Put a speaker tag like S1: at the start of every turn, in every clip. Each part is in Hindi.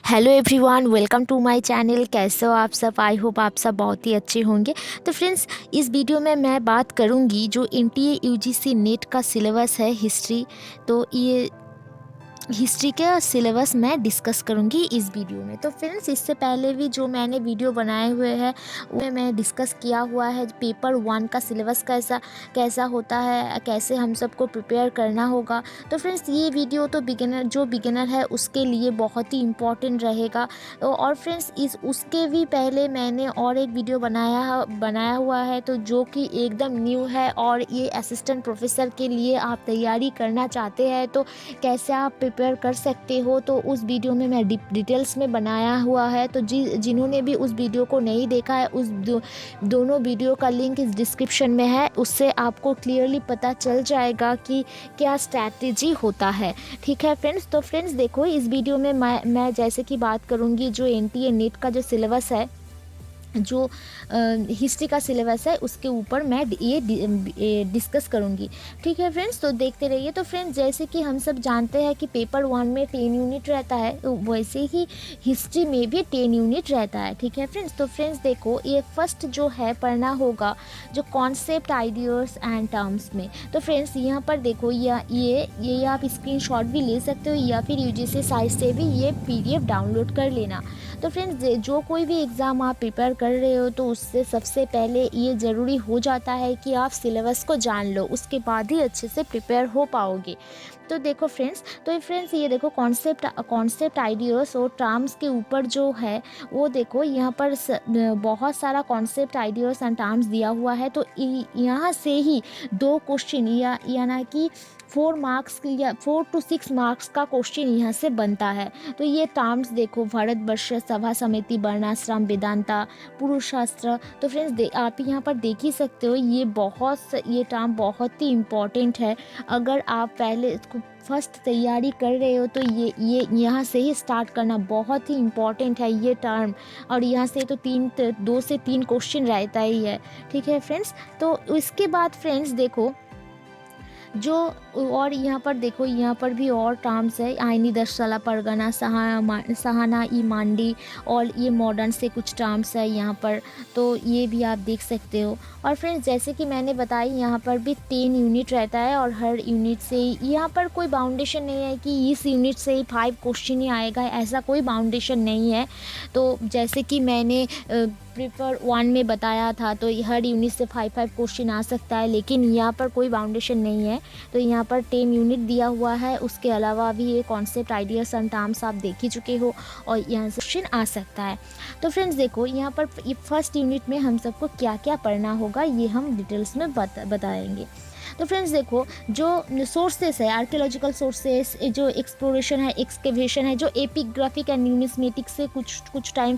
S1: Hello everyone, welcome to my channel. कैसे हो आप सब? आई होप आप सब बहुत ही अच्छे होंगे। तो फ्रेंड्स, इस वीडियो में मैं बात करूंगी जो एनटीए यूजीसी नेट का सिलेबस है हिस्ट्री। तो ये हिस्ट्री का सिलेबस मैं डिस्कस करूंगी इस वीडियो में। तो फ्रेंड्स, इससे पहले भी जो मैंने वीडियो बनाए हुए हैं उसमें मैं डिस्कस किया हुआ है पेपर 1 का सिलेबस कैसा कैसा होता है, कैसे हम सबको प्रिपेयर करना होगा। तो फ्रेंड्स, ये वीडियो तो बिगिनर है उसके लिए बहुत ही इम्पॉर्टेंट रहेगा। और फ्रेंड्स, उसके भी पहले मैंने और एक वीडियो बनाया हुआ है तो जो कि एकदम न्यू है, और ये असिस्टेंट प्रोफेसर के लिए आप तैयारी करना चाहते हैं तो कैसे आप प्रिपेयर कर सकते हो, तो उस वीडियो में मैं डिटेल्स में बनाया हुआ है। तो जिन्होंने भी उस वीडियो को नहीं देखा है, उस दोनों वीडियो का लिंक इस डिस्क्रिप्शन में है, उससे आपको क्लियरली पता चल जाएगा कि क्या स्ट्रैटेजी होता है। ठीक है फ्रेंड्स। तो फ्रेंड्स देखो, इस वीडियो में मैं जैसे कि बात करूँगी जो एनटीए नेट का जो सिलेबस है, जो हिस्ट्री का सिलेबस है उसके ऊपर मैं ये डिस्कस करूँगी। ठीक है फ्रेंड्स, तो देखते रहिए। तो फ्रेंड्स, जैसे कि हम सब जानते हैं कि पेपर 1 में 10 यूनिट रहता है, तो वैसे ही हिस्ट्री में भी 10 यूनिट रहता है। ठीक है फ्रेंड्स। तो फ्रेंड्स देखो, ये फर्स्ट जो है पढ़ना होगा जो कॉन्सेप्ट, आइडियाज़ एंड टर्म्स में। तो फ्रेंड्स यहाँ पर देखो, ये आप स्क्रीनशॉट भी ले सकते हो या फिर यूजीसी साइट से भी ये PDF डाउनलोड कर लेना। तो फ्रेंड्स, जो कोई भी एग्ज़ाम आप प्रिपेयर कर रहे हो तो उससे सबसे पहले ये ज़रूरी हो जाता है कि आप सिलेबस को जान लो, उसके बाद ही अच्छे से प्रिपेयर हो पाओगे। तो देखो फ्रेंड्स, ये देखो कॉन्सेप्ट, आइडियाज़ और टर्म्स के ऊपर जो है वो देखो यहाँ पर बहुत सारा कॉन्सेप्ट, आइडियाज़ एंड टर्म्स दिया हुआ है। तो यहाँ से ही 2 क्वेश्चन यानी कि 4 मार्क्स या 4 to 6 मार्क्स का क्वेश्चन यहाँ से बनता है। तो ये टर्म्स देखो, भारतवर्ष, सभा समिति, वर्णाश्रम, वेदांता, पुरुषास्त्र। तो फ्रेंड्स आप यहाँ पर देख ही सकते हो, ये टर्म बहुत ही इम्पॉर्टेंट है। अगर आप पहले फर्स्ट तैयारी कर रहे हो तो ये यहाँ से ही स्टार्ट करना बहुत ही इम्पॉर्टेंट है ये टर्म। और यहाँ से तो 2 से 3 क्वेश्चन रहता ही है। ठीक है फ्रेंड्स। तो इसके बाद फ्रेंड्स देखो, जो और यहाँ पर देखो, यहाँ पर भी और टर्म्स है, आइनी दशला परगना, सहाना ई मांडी, और ये मॉडर्न से कुछ टर्म्स है यहाँ पर। तो ये भी आप देख सकते हो। और फ्रेंड्स, जैसे कि मैंने बताई, यहाँ पर भी 10 यूनिट रहता है और हर यूनिट से ही यहाँ पर कोई बाउंडेशन नहीं है कि इस यूनिट से ही 5 क्वेश्चन ही आएगा, ऐसा कोई बाउंडेशन नहीं है। तो जैसे कि मैंने पेपर 1 में बताया था, तो हर यूनिट से 5 क्वेश्चन आ सकता है, लेकिन यहाँ पर कोई बाउंडेशन नहीं है। तो यहाँ पर 10 यूनिट दिया हुआ है, उसके अलावा भी ये कॉन्सेप्ट, आइडियाज़ एंड टर्म्स आप देख ही चुके हो, और यहाँ से क्वेश्चन आ सकता है। तो फ्रेंड्स देखो, यहाँ पर फर्स्ट यूनिट में हम सबको क्या क्या पढ़ना होगा ये हम डिटेल्स में बताएंगे। तो फ्रेंड्स देखो, जो सोर्सेस है, आर्कियोलॉजिकल सोर्सेस, जो एक्सप्लोरेशन है, एक्सकेवेशन है, जो एपिग्राफिक एंड न्यूमिस्मेटिक से कुछ टाइम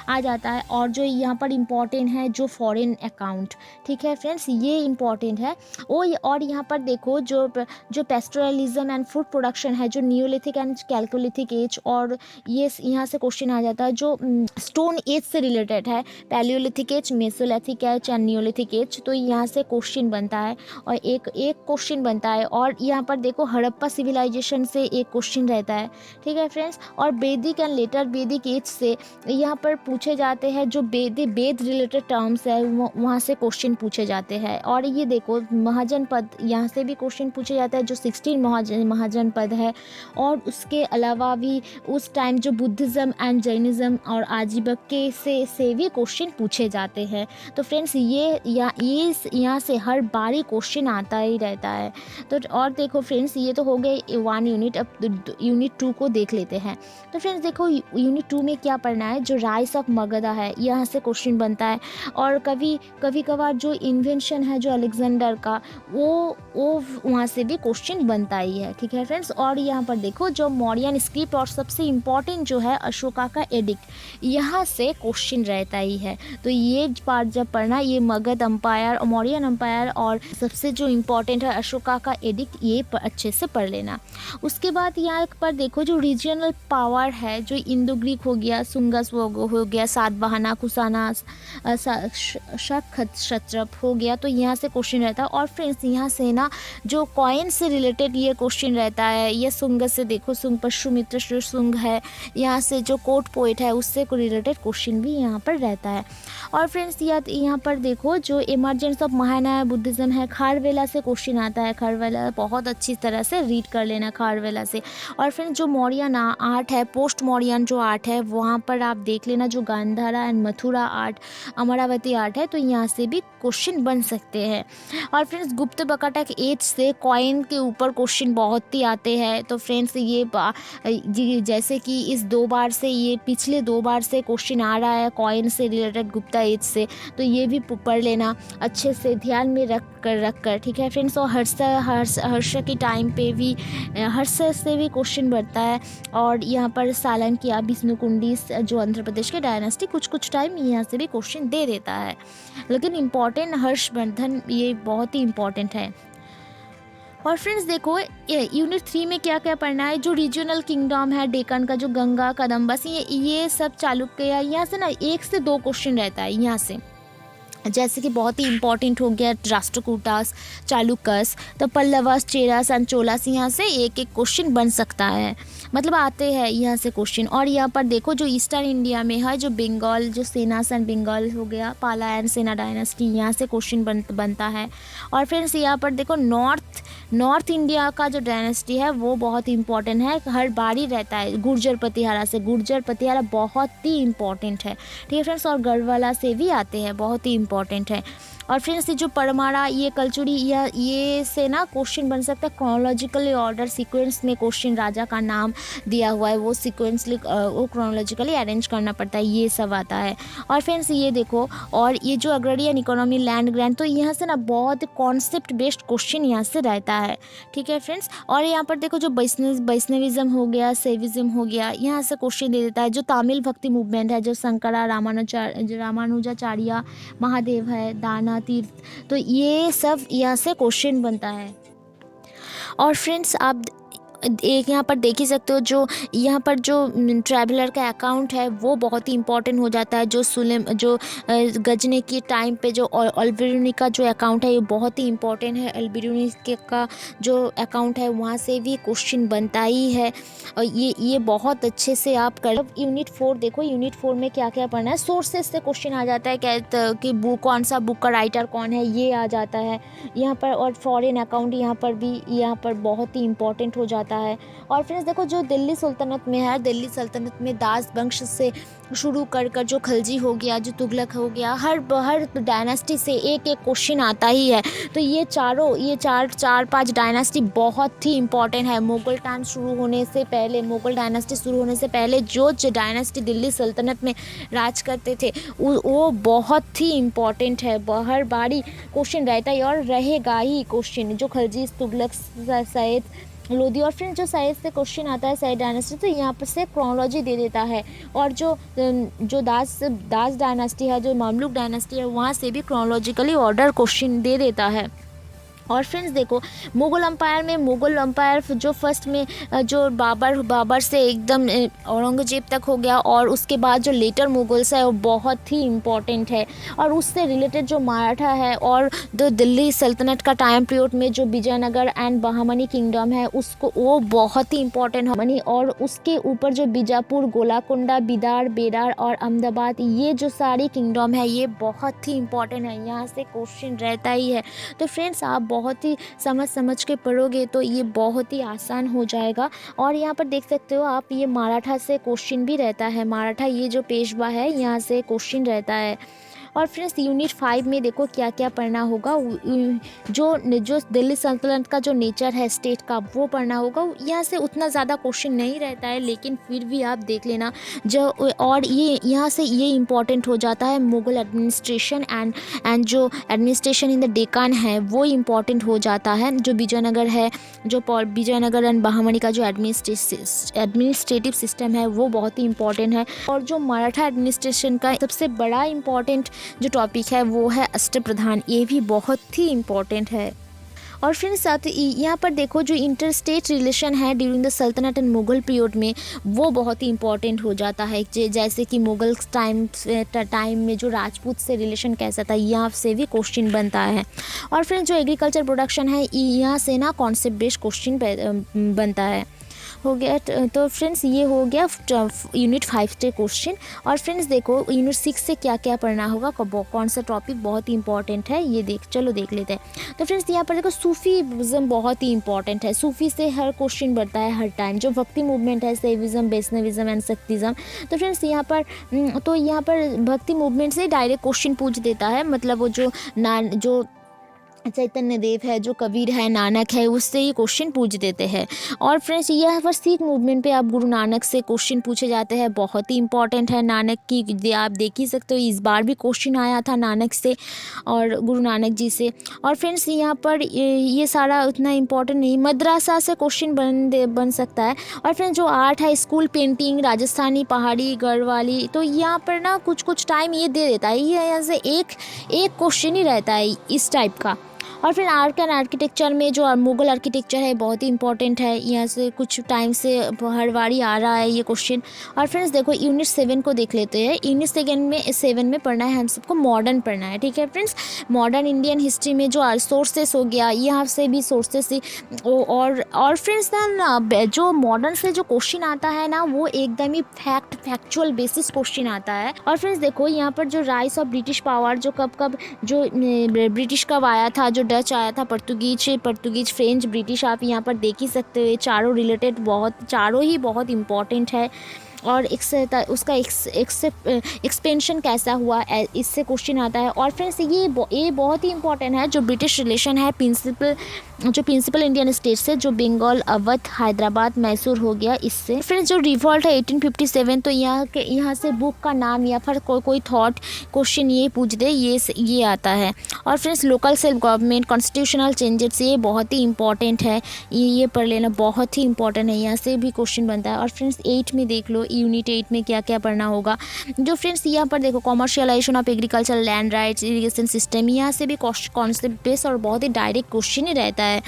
S1: आ जाता है, और जो यहाँ पर इम्पॉर्टेंट है जो फॉरेन अकाउंट। ठीक है फ्रेंड्स, ये इम्पॉर्टेंट है। और यहाँ पर देखो, जो पेस्टोरलिज्म एंड फूड प्रोडक्शन है, जो नियोलिथिक एंड कैल्कोलिथिक एज, और ये यहाँ से क्वेश्चन आ जाता है जो स्टोन एज से रिलेटेड है, paleolithic age, mesolithic age and neolithic age. तो यहाँ से क्वेश्चन बनता है, और एक क्वेश्चन बनता है। और यहाँ पर देखो, हड़प्पा सिविलाइजेशन से एक क्वेश्चन रहता है। ठीक है फ्रेंड्स। और वैदिक एंड लेटर वैदिक एज से यहाँ पर पूछे जाते हैं, जो वेद रिलेटेड टर्म्स है वहाँ से क्वेश्चन पूछे जाते हैं। और ये देखो, महाजनपद, यहाँ से भी क्वेश्चन पूछे जाता है, जो 16 महाजनपद है। और उसके अलावा भी उस टाइम जो बुद्धिज़्म एंड जैनिज़्म और आजीविका से भी क्वेश्चन पूछे जाते हैं। तो फ्रेंड्स, ये यहाँ से हर बारी क्वेश्चन आता ही रहता है। तो और देखो फ्रेंड्स, ये तो हो गए 1 यूनिट। अब यूनिट 2 को देख लेते हैं। तो फ्रेंड्स देखो, यूनिट 2 में क्या पढ़ना है, जो राइस ऑफ मगधा है, यहाँ से क्वेश्चन बनता है। और कभी कभार जो इन्वेंशन है जो अलेक्जेंडर का, वो वहाँ से भी क्वेश्चन बनता ही है। ठीक है फ्रेंड्स। और यहाँ पर देखो, जो मौर्यन स्क्रिप्ट और सबसे इम्पॉर्टेंट जो है अशोका का एडिक्ट, यहाँ से क्वेश्चन रहता ही है। तो ये पार्ट जब पढ़ना, ये मगध अम्पायर, मौर्यन अम्पायर, और सबसे जो जो इम्पोर्टेंट है अशोका का एडिक्ट, ये अच्छे से पढ़ लेना। उसके बाद यहाँ पर देखो जो रीजनल पावर है, जो इंडो ग्रीक हो गया, सुंगस हो गया, सातवाहना, कुशाना, क्षत्रप हो गया, तो यहाँ से क्वेश्चन रहता है। और फ्रेंड्स यहाँ से ना जो कॉइन से रिलेटेड ये क्वेश्चन रहता है, ये सुंग से देखो, सुंग पशुमित्र जो सुंग है, यहाँ से जो कोर्ट पोइट है उससे रिलेटेड क्वेश्चन भी यहाँ पर रहता है। और फ्रेंड्स यहाँ पर देखो जो इमर्जेंस ऑफ महायान बुद्धिज़्म है, खारवेला से क्वेश्चन आता है। खारवेला बहुत अच्छी तरह से रीड कर लेना खारवेला से। और फ्रेंड्स जो मौर्यन आर्ट है, पोस्ट मौर्यन जो आर्ट है, वहाँ पर आप देख लेना जो Gandhara and Mathura art, Amaravati art है, तो यहाँ से भी क्वेश्चन बन सकते हैं। और फ्रेंड्स गुप्त बकाटक एज से कॉइन के ऊपर क्वेश्चन बहुत ही आते हैं। तो फ्रेंड्स ये जैसे कि इस 2 बार से, ये पिछले 2 बार से क्वेश्चन आ रहा है कॉइन से रिलेटेड गुप्ता एज से, तो ये भी पढ़ लेना अच्छे से, ध्यान में रख कर, ठीक है फ्रेंड्स। और हर्ष के टाइम पे भी हर्ष से भी क्वेश्चन बढ़ता है। और यहाँ पर सालंकिया, विष्णुकुंडी जो आंध्र प्रदेश के डायनेस्टी, कुछ टाइम यहाँ से भी क्वेश्चन दे देता है। लेकिन इम्पॉर्टेंट हर्षवर्धन ये बहुत ही इम्पॉर्टेंट है। और फ्रेंड्स देखो यूनिट 3 में क्या क्या पढ़ना है, जो रीजनल किंगडम है डेक्कन का, जो गंगा, कदम्बस, ये सब चालुक्य, यहाँ से ना 1 से 2 क्वेश्चन रहता है यहाँ से। जैसे कि बहुत ही इंपॉर्टेंट हो गया राष्ट्रकूटास, चालुक्यस, तो पल्लवस, चेरास एंड चोलास, यहाँ से एक क्वेश्चन बन सकता है, मतलब आते हैं यहाँ से क्वेश्चन। और यहाँ पर देखो जो ईस्टर्न इंडिया में है, जो बंगाल, जो सेनास एंड बंगाल हो गया, पाला एंड सेना डायनेस्टी, यहाँ से क्वेश्चन बनता है। और फ्रेंड्स यहाँ पर देखो नॉर्थ इंडिया का जो डायनेस्टी है वो बहुत इंपॉर्टेंट है, हर बारी रहता है। गुर्जर प्रतिहारा से, गुर्जर प्रतिहारा बहुत ही इंपॉर्टेंट है, ठीक है फ्रेंड्स। और गढ़वाला से भी आते हैं, बहुत ही इंपॉर्टेंट है। और फ्रेंड्स ये जो परमारा, ये कलचुरी, ये से ना क्वेश्चन बन सकता है क्रोनोलॉजिकली ऑर्डर, सीक्वेंस में क्वेश्चन, राजा का नाम दिया हुआ है वो सीक्वेंसली, वो क्रोनोलॉजिकली अरेंज करना पड़ता है, ये सब आता है। और फ्रेंड्स ये देखो, और ये जो अग्रेरियन इकोनॉमी, लैंड ग्रैंड, तो यहाँ से ना बहुत कॉन्सेप्ट बेस्ड क्वेश्चन यहाँ से रहता है, ठीक है फ्रेंड्स। और यहाँ पर देखो जो वैष्णविज्म हो गया, शैविज्म हो गया, यहाँ से क्वेश्चन दे देता है। जो तमिल भक्ति मूवमेंट है, जो शंकरा, रामानुजाचार्य, महादेव है, दाना तीर्थ, तो ये सब यहाँ से क्वेश्चन बनता है। और फ्रेंड्स आप एक यहाँ पर देख ही सकते हो, जो यहाँ पर जो ट्रैवलर का अकाउंट है वो बहुत ही इंपॉर्टेंट हो जाता है। जो गजनी के टाइम पे जो अल्बिरूनी का जो अकाउंट है ये बहुत ही इंपॉर्टेंट है। अल्बिरूनी का जो अकाउंट है वहाँ से भी क्वेश्चन बनता ही है, और ये बहुत अच्छे से आप कर। यूनिट 4 देखो, यूनिट 4 में क्या क्या पढ़ना है। सोर्सेस से क्वेश्चन आ जाता है, कि कौन सा बुक का राइटर कौन है, ये आ जाता है यहाँ पर। और फॉरेन अकाउंट यहाँ पर बहुत ही इंपॉर्टेंट हो जाता है। और फ्रेंड्स देखो जो दिल्ली सल्तनत में है, दिल्ली सल्तनत में दास वंश से शुरू कर जो खलजी हो गया, जो तुगलक हो गया, हर डायनेस्टी से एक क्वेश्चन आता ही है। तो ये चार 5 डायनेस्टी बहुत ही इंपॉर्टेंट है। मुगल डायनेस्टी शुरू होने से पहले जो डायनेस्टी दिल्ली सल्तनत में राज करते थे वो बहुत ही इंपॉर्टेंट है, हर बारी क्वेश्चन रहता है और रहेगा ही क्वेश्चन। जो खलजी, तुगलक, सैयद, लोधी। और फिर जो सैयद से क्वेश्चन आता है, सैयद डायनेस्टी, तो यहाँ पर से क्रोनोलॉजी दे देता है। और जो दास डायनेस्टी है, जो मामलुक डायनेस्टी है, वहाँ से भी क्रोनोलॉजिकली ऑर्डर क्वेश्चन दे देता है। और फ्रेंड्स देखो मुग़ल एम्पायर जो फर्स्ट में जो बाबर से एकदम औरंगजेब तक हो गया, और उसके बाद जो लेटर मुगल्स है वो बहुत ही इम्पॉर्टेंट है। और उससे रिलेटेड जो मराठा है और जो दिल्ली सल्तनत का टाइम पीरियड में जो विजयनगर एंड बहामनी किंगडम है उसको, वो बहुत ही इम्पॉर्टेंट है। और उसके ऊपर जो बीजापुर, गोलाकुंडा, बिदार, बेरार और अहमदाबाद, ये जो सारी किंगडम है ये बहुत ही इम्पॉर्टेंट है, यहाँ से क्वेश्चन रहता ही है। तो फ्रेंड्स आप बहुत ही समझ के पढ़ोगे तो ये बहुत ही आसान हो जाएगा। और यहाँ पर देख सकते हो आप, ये मराठा से क्वेश्चन भी रहता है, मराठा ये जो पेशवा है यहाँ से क्वेश्चन रहता है। और फ्रेंड्स यूनिट 5 में देखो क्या क्या पढ़ना होगा। जो दिल्ली सल्तनत का जो नेचर है स्टेट का, वो पढ़ना होगा। यहाँ से उतना ज़्यादा क्वेश्चन नहीं रहता है, लेकिन फिर भी आप देख लेना जो। और ये यहाँ से ये इम्पॉर्टेंट हो जाता है, मुगल एडमिनिस्ट्रेशन एंड जो एडमिनिस्ट्रेशन इन द डेकान है वो इम्पॉर्टेंट हो जाता है। जो विजयनगर है, जो विजयनगर एंड बहामनी का जो एडमिनिस्ट्रेटिव सिस्टम है वो बहुत ही इम्पॉर्टेंट है। और जो मराठा एडमिनिस्ट्रेशन का सबसे बड़ा इम्पॉर्टेंट जो टॉपिक है वो है अष्टप्रधान, ये भी बहुत ही इम्पॉर्टेंट है। और फ्रेंड्स साथ यहाँ पर देखो जो इंटर स्टेट रिलेशन है ड्यूरिंग द सल्तनत एंड मुग़ल पीरियड में वो बहुत ही इंपॉर्टेंट हो जाता है। जैसे कि मुग़ल टाइम में जो राजपूत से रिलेशन कैसा था, यहाँ से भी क्वेश्चन बनता है। और फ्रेंड्स जो एग्रीकल्चर प्रोडक्शन है यहाँ से ना कॉन्सेप्ट बेस्ड क्वेश्चन बनता है। हो गया। तो फ्रेंड्स ये हो गया यूनिट 5 से क्वेश्चन। और फ्रेंड्स देखो यूनिट 6 से क्या क्या पढ़ना होगा, कौन सा टॉपिक बहुत ही इंपॉर्टेंट है ये देख लेते हैं। तो फ्रेंड्स यहाँ पर देखो सूफीज़म बहुत ही इंपॉर्टेंट है। सूफी से हर क्वेश्चन बनता है हर टाइम। जो भक्ति मूवमेंट है शैविज़म, वैष्णविज़म एंड शक्तिज़म, तो फ्रेंड्स यहाँ पर भक्ति मूवमेंट से डायरेक्ट क्वेश्चन पूछ देता है। मतलब वो जो चैतन्य देव है, जो कबीर है, नानक है, उससे ही क्वेश्चन पूछ देते हैं। और फ्रेंड्स यह पर सिख मूवमेंट पे आप गुरु नानक से क्वेश्चन पूछे जाते हैं, बहुत ही इंपॉर्टेंट है। नानक की आप देख ही सकते हो, इस बार भी क्वेश्चन आया था नानक से और गुरु नानक जी से। और फ्रेंड्स यहाँ पर ये सारा उतना इंपॉर्टेंट नहीं, मद्रासा से क्वेश्चन बन सकता है। और फ्रेंड्स जो आर्ट है, स्कूल पेंटिंग, राजस्थानी, पहाड़ी, गढ़वाली, तो यहाँ पर ना कुछ टाइम ये दे देता है, ये यहाँ से एक क्वेश्चन ही रहता है इस टाइप का। और फिर आर्ट एंड आर्किटेक्चर में जो मुग़ल आर्किटेक्चर है बहुत ही इंपॉर्टेंट है, यहाँ से कुछ टाइम से हर बारी आ रहा है ये क्वेश्चन। और फ्रेंड्स देखो यूनिट 7 को देख लेते हैं। यूनिट 7 में पढ़ना है हम सबको मॉडर्न पढ़ना है, ठीक है फ्रेंड्स। मॉडर्न इंडियन हिस्ट्री में जो सोर्सेस हो गया, यहाँ से भी सोर्सेस और फ्रेंड्स ना जो मॉडर्न से जो क्वेश्चन आता है ना वो एकदम ही फैक्चुअल बेसिस क्वेश्चन आता है। और फ्रेंड्स देखो यहाँ पर जो राइज ऑफ ब्रिटिश पावर जो कब जो ब्रिटिश कब आया था, जो डच आया था, पर्तुगीज, फ्रेंच, ब्रिटिश, आप यहाँ पर देख ही सकते हो। ये चारों ही बहुत इंपॉर्टेंट है। और उसका एक्सपेंशन कैसा हुआ इससे क्वेश्चन आता है। और फ्रेंड्स ये बहुत ही इंपॉर्टेंट है, जो ब्रिटिश रिलेशन है प्रिंसिपल इंडियन स्टेट से, जो बंगाल, अवध, हैदराबाद, मैसूर हो गया इससे। फ्रेंड्स जो रिवॉल्ट है 1857, तो यहाँ से बुक का नाम या फिर कोई थॉट क्वेश्चन ये पूछ दे, ये आता है। और friends local self government, constitutional changes, ये बहुत ही इंपॉर्टेंट है, ये पढ़ लेना बहुत ही इंपॉर्टेंट है, यहाँ से भी क्वेश्चन बनता है। और फ्रेंड्स 8 में देख लो यूनिट 8 में क्या क्या पढ़ना होगा। जो फ्रेंड्स यहाँ पर देखो commercialisation of agriculture, land rights, irrigation system, यहाँ से भी कॉन्सेप्ट बेस्ड और बहुत ही डायरेक्ट क्वेश्चन ही रहता है,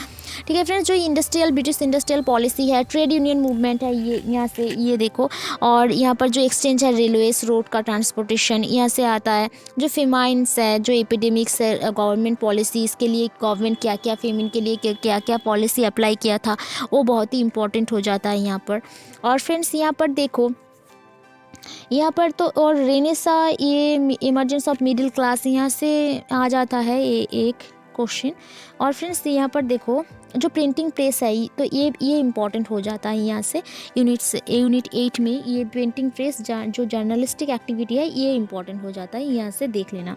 S1: ठीक है फ्रेंड्स। जो ब्रिटिश इंडस्ट्रियल पॉलिसी है, ट्रेड यूनियन मूवमेंट है, ये यहाँ से ये देखो। और यहाँ पर जो एक्सचेंज है, रेलवेज, रोड का ट्रांसपोर्टेशन, यहाँ से आता है। जो फेमाइन्स है, जो एपिडेमिक्स है, गवर्नमेंट पॉलिसी, इसके लिए गवर्नमेंट क्या फेमिन के लिए क्या क्या पॉलिसी अप्लाई किया था, वो बहुत ही इंपॉर्टेंट हो जाता है यहाँ पर। और फ्रेंड्स यहाँ पर देखो यहाँ पर तो और रेनेसा, ये इमर्जेंस ऑफ मिडिल क्लास, यहाँ से आ जाता है एक क्वेश्चन। और फ्रेंड्स यहाँ पर देखो जो प्रिंटिंग प्रेस है, तो ये इंपॉर्टेंट हो जाता है यहाँ से यूनिट 8 में। ये प्रिंटिंग प्रेस जो जर्नलिस्टिक एक्टिविटी है, ये इंपॉर्टेंट हो जाता है, यहाँ से देख लेना।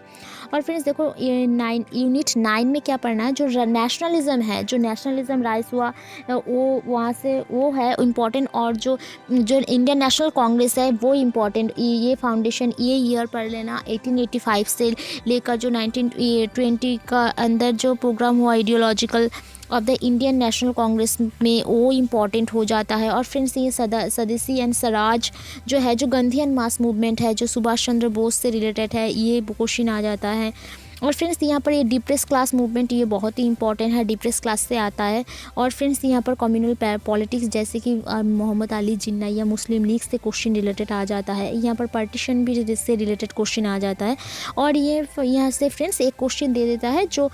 S1: और फ्रेंड्स देखो यूनिट 9 में क्या पढ़ना है, जो नेशनलिज्म है, जो नेशनलिज्म राइज हुआ वो वहाँ से वो है इम्पॉर्टेंट। और जो इंडियन नेशनल कांग्रेस है वो इम्पॉर्टेंट, ये फाउंडेशन, ये ईयर पढ़ लेना। 1885 से लेकर जो 1920 का अंदर जो प्रोग्राम हुआ ideological of the Indian national Congress में, वो इम्पॉर्टेंट हो जाता है। और फ्रेंड्स ये स्वदेशी एंड स्वराज जो है, जो गांधीयन मास मूवमेंट है, जो सुभाष चंद्र बोस से रिलेटेड है, ये क्वेश्चन आ जाता है। और फ्रेंड्स यहाँ पर ये डिप्रेस क्लास मूवमेंट, ये बहुत ही इंपॉर्टेंट है, डिप्रेस क्लास से आता है। और फ्रेंड्स यहाँ पर कम्युनल पॉलिटिक्स, जैसे कि मोहम्मद अली जिन्ना या मुस्लिम लीग से क्वेश्चन रिलेटेड आ जाता है। यहाँ पर पार्टीशन भी जिससे रिलेटेड क्वेश्चन आ जाता है। और ये यहाँ से फ्रेंड्स एक क्वेश्चन दे देता है, जो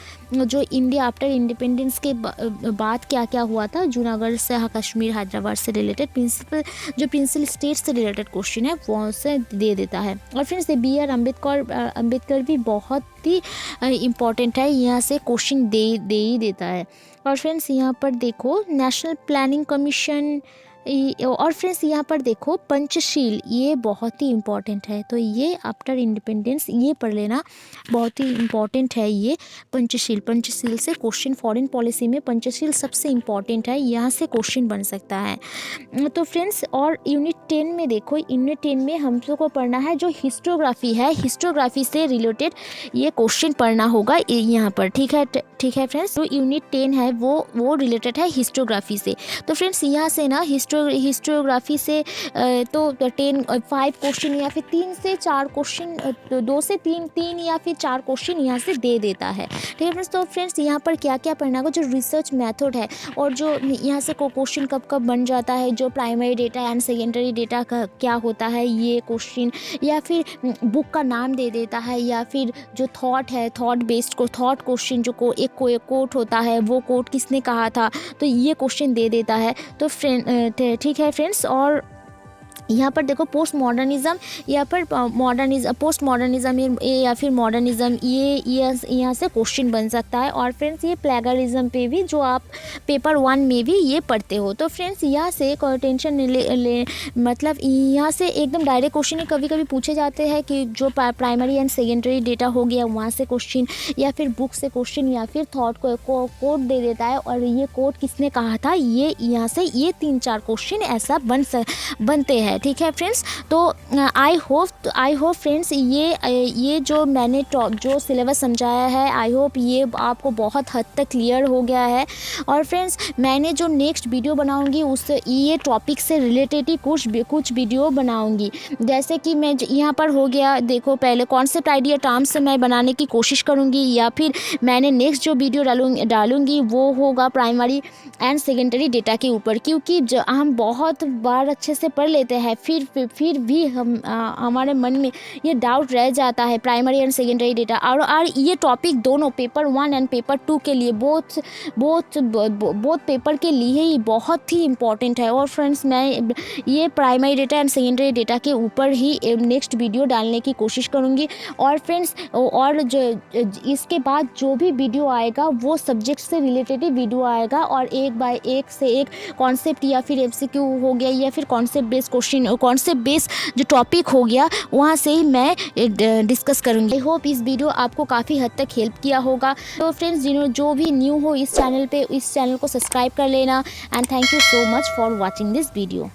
S1: इंडिया आफ्टर इंडिपेंडेंस के बाद क्या क्या हुआ था, जूनागढ़ से कश्मीर, हैदराबाद से रिलेटेड प्रिंसिपल स्टेट से रिलेटेड क्वेश्चन है, वो से दे देता है। और फ्रेंड्स BR अम्बेडकर भी बहुत ही इम्पॉर्टेंट है, यहाँ से क्वेश्चन दे ही देता है। और फ्रेंड्स यहाँ पर देखो नेशनल प्लानिंग कमीशन, और फ्रेंड्स यहाँ पर देखो पंचशील, ये बहुत ही इम्पॉर्टेंट है, तो ये आफ्टर इंडिपेंडेंस ये पढ़ लेना, बहुत ही इम्पॉर्टेंट है ये पंचशील से क्वेश्चन, फॉरेन पॉलिसी में पंचशील सबसे इम्पॉर्टेंट है, यहाँ से क्वेश्चन बन सकता है। तो फ्रेंड्स और यूनिट 10 में देखो, यूनिट 10 में हम लोग को पढ़ना है जो हिस्टोग्राफी है, हिस्टोग्राफी से रिलेटेड ये क्वेश्चन पढ़ना होगा यहाँ पर, ठीक है फ्रेंड्स। तो यूनिट 10 है वो रिलेटेड है हिस्टोग्राफी से। तो फ्रेंड्स यहाँ से ना हिस्टोग्राफी से तो 5 क्वेश्चन या फिर 3 से 4 क्वेश्चन, 2 से 3 या फिर 4 क्वेश्चन यहाँ से दे देता है। ठीक है फ्रेंड्स, तो फ्रेंड्स यहाँ पर क्या क्या पढ़ना होगा, जो रिसर्च मेथड है और जो यहाँ से क्वेश्चन कब कब बन जाता है, जो primary data and secondary data का क्या होता है ये क्वेश्चन, या फिर बुक का नाम दे देता है, या फिर जो थॉट है, थॉट बेस्ड को थॉट क्वेश्चन, जो एक कोट होता है वो कोट किसने कहा था, तो ये क्वेश्चन दे देता है। तो ठीक है फ्रेंड्स, और यहाँ पर देखो पोस्ट मॉडर्निज़म, यहाँ पर पोस्ट मॉडर्निज़म या फिर मॉडर्निज़म, ये यहाँ से क्वेश्चन बन सकता है। और फ्रेंड्स ये प्लेगरिज्म पे भी, जो आप पेपर 1 में भी ये पढ़ते हो। तो फ्रेंड्स यहाँ से टेंशन ले मतलब यहाँ से एकदम डायरेक्ट क्वेश्चन कभी कभी पूछे जाते हैं कि जो प्राइमरी एंड सेकेंडरी डेटा हो गया वहाँ से क्वेश्चन, या फिर बुक से क्वेश्चन, या फिर थॉट को कोट दे देता है और ये कोट किसने कहा था, ये यहाँ से ये 3-4 क्वेश्चन ऐसा बनते हैं। ठीक है फ्रेंड्स, तो आई होप फ्रेंड्स ये जो मैंने जो सिलेबस समझाया है, आई होप ये आपको बहुत हद तक क्लियर हो गया है। और फ्रेंड्स मैंने जो नेक्स्ट वीडियो बनाऊंगी उससे ये टॉपिक से रिलेटेड ही कुछ वीडियो बनाऊंगी। जैसे कि मैं यहाँ पर हो गया, देखो पहले कॉन्सेप्ट आइडिया टर्म्स से मैं बनाने की कोशिश करूँगी, या फिर मैंने नेक्स्ट जो वीडियो डालूंगी वो होगा प्राइमरी एंड सेकेंडरी डेटा के ऊपर, क्योंकि हम बहुत बार अच्छे से पढ़ लेते हैं, फिर भी हमारे मन में ये डाउट रह जाता है प्राइमरी एंड सेकेंडरी डेटा। और ये टॉपिक दोनों पेपर 1 एंड पेपर 2 के लिए बोथ पेपर के लिए ही बहुत ही इम्पॉर्टेंट है। और फ्रेंड्स मैं ये primary data and secondary data के ऊपर ही नेक्स्ट वीडियो डालने की कोशिश करूँगी। और फ्रेंड्स और जो इसके बाद जो भी वीडियो आएगा वो सब्जेक्ट से रिलेटेड ही वीडियो आएगा, और एक बाय एक से एक कॉन्सेप्ट या फिर MCQ हो गया, या फिर कॉन्सेप्ट बेस्ड जो टॉपिक हो गया वहाँ से ही मैं डिस्कस करूँगी। आई होप इस वीडियो आपको काफ़ी हद तक हेल्प किया होगा। तो फ्रेंड्स जो भी न्यू हो इस चैनल पे, इस चैनल को सब्सक्राइब कर लेना। And thank you so much for watching this video.